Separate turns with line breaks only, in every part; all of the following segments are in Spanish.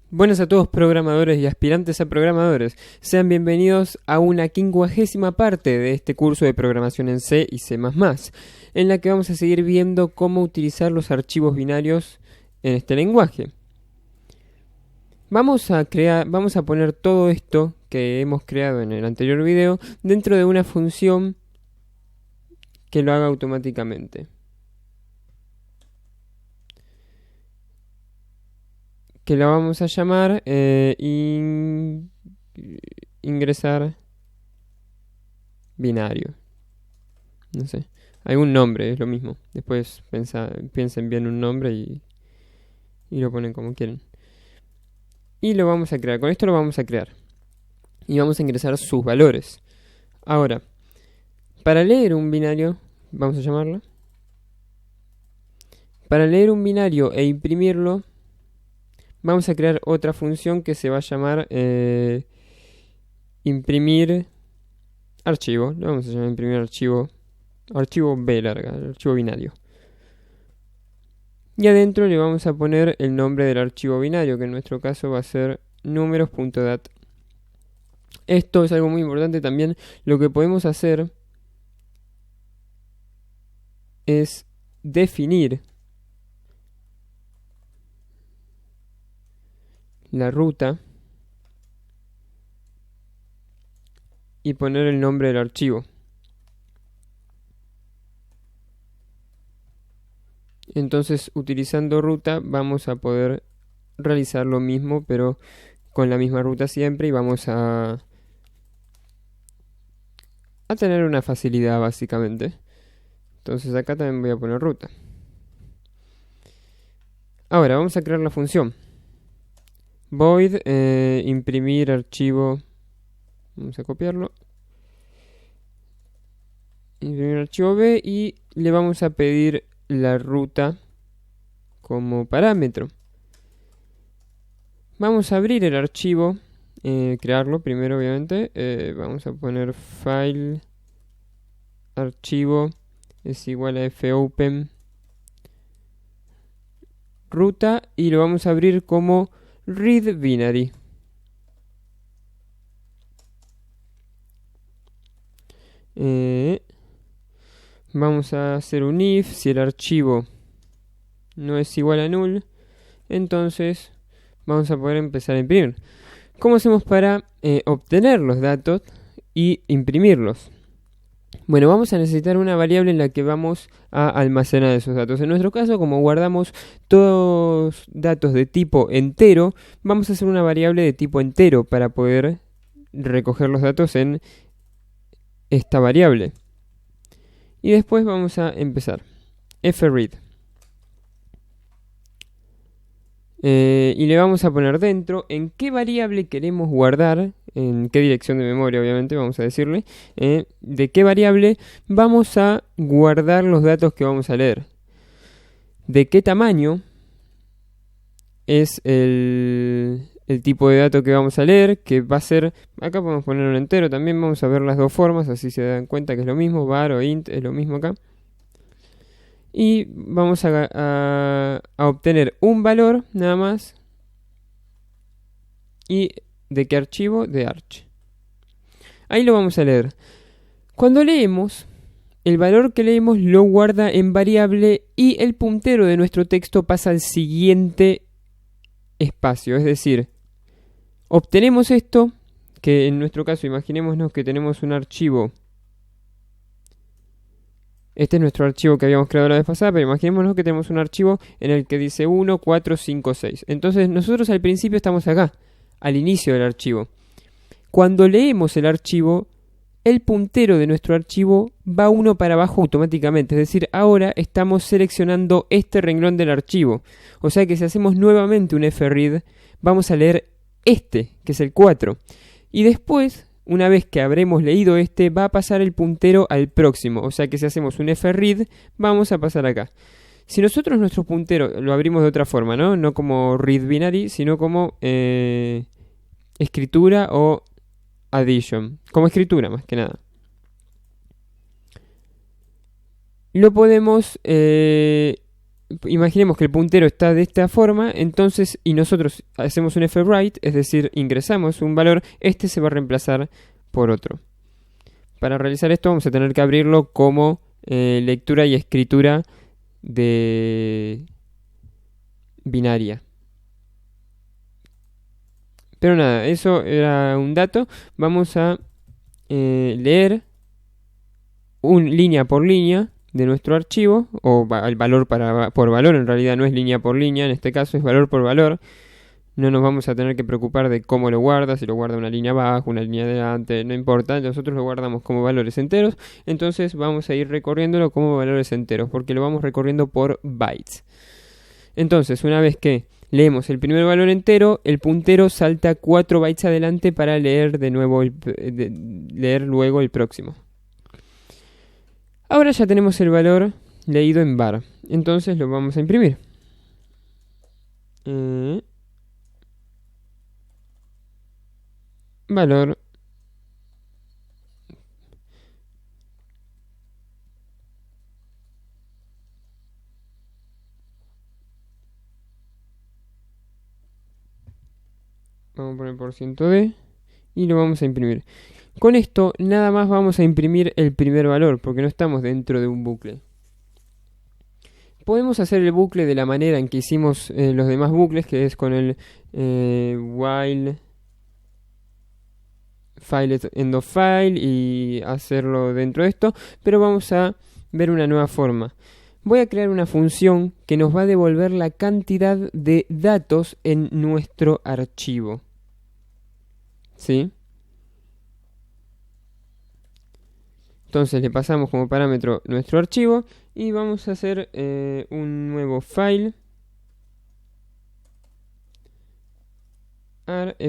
Buenas a todos programadores y aspirantes a programadores. Sean bienvenidos a una 50ª parte de este curso de programación en C y C++, en la que vamos a seguir viendo cómo utilizar los archivos binarios en este lenguaje. Vamos a poner todo esto que hemos creado en el anterior video dentro de una función que lo haga automáticamente, que la vamos a llamar ingresar binario. No sé, algún nombre, es lo mismo. Después piensen bien un nombre y lo ponen como quieren. Y lo vamos a crear, con esto lo vamos a crear. Y vamos a ingresar sus valores. Ahora, para leer un binario, vamos a llamarlo. Para leer un binario e imprimirlo, vamos a crear otra función que se va a llamar imprimir archivo. Lo vamos a llamar imprimir archivo B larga, archivo binario. Y adentro le vamos a poner el nombre del archivo binario, que en nuestro caso va a ser números.dat. Esto es algo muy importante también. Lo que podemos hacer es definir la ruta y poner el nombre del archivo. Entonces, utilizando ruta vamos a poder realizar lo mismo, pero con la misma ruta siempre, y vamos a tener una facilidad básicamente. Entonces acá también voy a poner ruta. Ahora vamos a crear la función void imprimir archivo. Vamos a copiarlo. Imprimir archivo B y le vamos a pedir la ruta como parámetro. Vamos a abrir el archivo, crearlo primero obviamente. Vamos a poner file archivo es igual a fopen ruta y lo vamos a abrir como read binary. Vamos a hacer un if. Si el archivo no es igual a null, entonces vamos a poder empezar a imprimir. ¿Cómo hacemos para obtener los datos y imprimirlos? Bueno, vamos a necesitar una variable en la que vamos a almacenar esos datos. En nuestro caso, como guardamos todos datos de tipo entero, vamos a hacer una variable de tipo entero para poder recoger los datos en esta variable. Y después vamos a empezar. fread. Y le vamos a poner dentro en qué variable queremos guardar, en qué dirección de memoria obviamente vamos a decirle, de qué variable vamos a guardar los datos que vamos a leer. De qué tamaño es el tipo de dato que vamos a leer, que va a ser, acá podemos poner un entero también, vamos a ver las dos formas, así se dan cuenta que es lo mismo, var o int es lo mismo acá. Y vamos a obtener un valor nada más. ¿Y de qué archivo? De arch. Ahí lo vamos a leer. Cuando leemos, el valor que leemos lo guarda en variable y el puntero de nuestro texto pasa al siguiente espacio. Es decir, obtenemos esto, que en nuestro caso imaginémonos que tenemos un archivo. Este es nuestro archivo que habíamos creado la vez pasada, pero imaginémonos que tenemos un archivo en el que dice 1, 4, 5, 6. Entonces nosotros al principio estamos acá, al inicio del archivo. Cuando leemos el archivo, el puntero de nuestro archivo va uno para abajo automáticamente. Es decir, ahora estamos seleccionando este renglón del archivo. O sea que si hacemos nuevamente un fread, vamos a leer este, que es el 4. Y después, una vez que habremos leído este, va a pasar el puntero al próximo. O sea que si hacemos un fread, vamos a pasar acá. Si nosotros nuestro puntero lo abrimos de otra forma, no como read binary, sino como escritura o addition. Como escritura, más que nada. Lo podemos imaginemos que el puntero está de esta forma, entonces, y nosotros hacemos un fwrite, es decir, ingresamos un valor, este se va a reemplazar por otro. Para realizar esto vamos a tener que abrirlo como lectura y escritura de binaria. Pero nada, eso era un dato. Vamos a leer línea por línea de nuestro archivo, o el valor por valor, en realidad no es línea por línea, en este caso es valor por valor. No nos vamos a tener que preocupar de cómo lo guarda, si lo guarda una línea abajo, una línea adelante, no importa, nosotros lo guardamos como valores enteros, entonces vamos a ir recorriéndolo como valores enteros, porque lo vamos recorriendo por bytes. Entonces, una vez que leemos el primer valor entero, el puntero salta 4 bytes adelante para leer de nuevo leer luego el próximo. Ahora ya tenemos el valor leído en bar, entonces lo vamos a imprimir. Valor vamos a poner %d y lo vamos a imprimir. Con esto nada más vamos a imprimir el primer valor porque no estamos dentro de un bucle. Podemos hacer el bucle de la manera en que hicimos los demás bucles, que es con el while file end of file y hacerlo dentro de esto, pero vamos a ver una nueva forma. Voy a crear una función que nos va a devolver la cantidad de datos en nuestro archivo. ¿Sí? Entonces le pasamos como parámetro nuestro archivo y vamos a hacer un nuevo file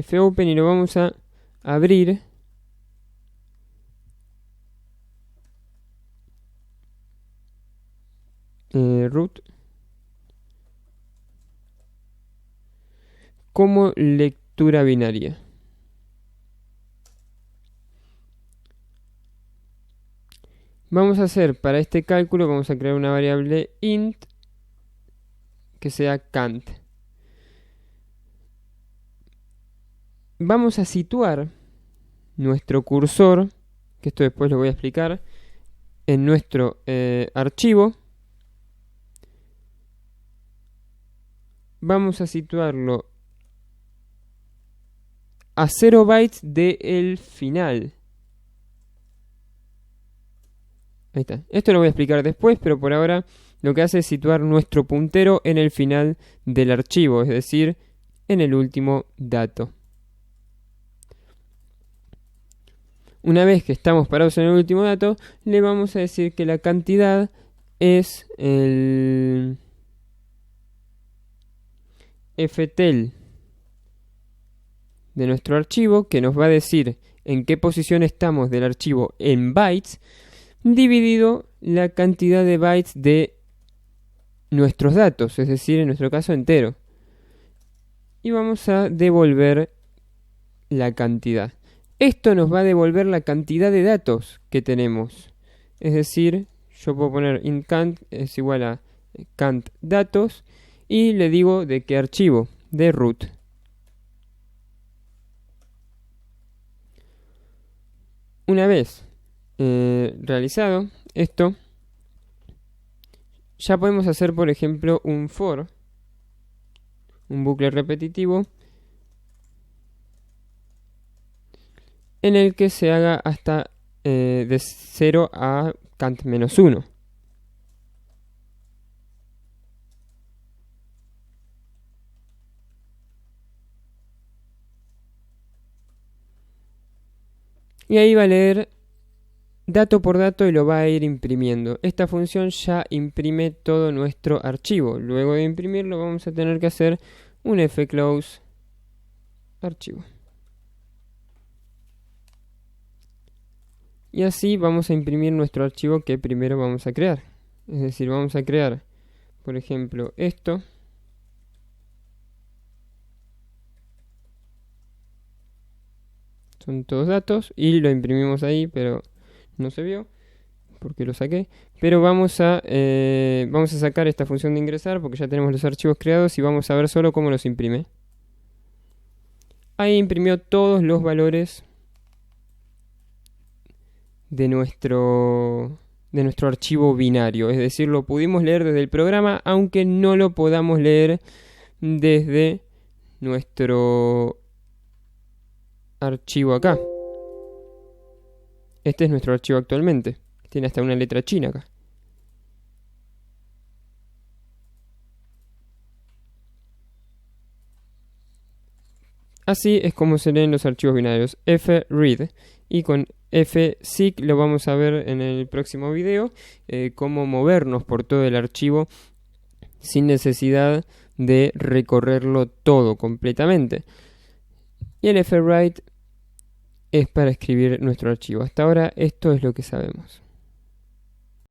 fopen y lo vamos a abrir root como lectura binaria. Vamos a hacer para este cálculo, vamos a crear una variable int que sea cant. Vamos a situar nuestro cursor, que esto después lo voy a explicar, en nuestro archivo. Vamos a situarlo a 0 bytes del final. Ahí está. Esto lo voy a explicar después, pero por ahora lo que hace es situar nuestro puntero en el final del archivo, es decir, en el último dato. Una vez que estamos parados en el último dato, le vamos a decir que la cantidad es el ftel de nuestro archivo, que nos va a decir en qué posición estamos del archivo en bytes, dividido la cantidad de bytes de nuestros datos, es decir, en nuestro caso entero. Y vamos a devolver la cantidad. Esto nos va a devolver la cantidad de datos que tenemos. Es decir, yo puedo poner int cant es igual a cant datos y le digo de qué archivo, de root. Una vez realizado esto, ya podemos hacer, por ejemplo, un for, un bucle repetitivo, en el que se haga hasta de 0 a cant-1. Y ahí va a leer dato por dato y lo va a ir imprimiendo. Esta función ya imprime todo nuestro archivo. Luego de imprimirlo vamos a tener que hacer un fclose archivo. Y así vamos a imprimir nuestro archivo que primero vamos a crear. Es decir, vamos a crear, por ejemplo, esto. Son todos datos y lo imprimimos ahí, pero no se vio. porque lo saqué, pero vamos a sacar esta función de ingresar porque ya tenemos los archivos creados y vamos a ver solo cómo los imprime. Ahí imprimió todos los valores de nuestro archivo binario, es decir, lo pudimos leer desde el programa, aunque no lo podamos leer desde nuestro archivo acá. Este es nuestro archivo actualmente. Tiene hasta una letra china acá. Así es como se leen los archivos binarios fread, y con fseek lo vamos a ver en el próximo video, cómo movernos por todo el archivo sin necesidad de recorrerlo todo completamente. Y el fwrite es para escribir nuestro archivo. Hasta ahora esto es lo que sabemos.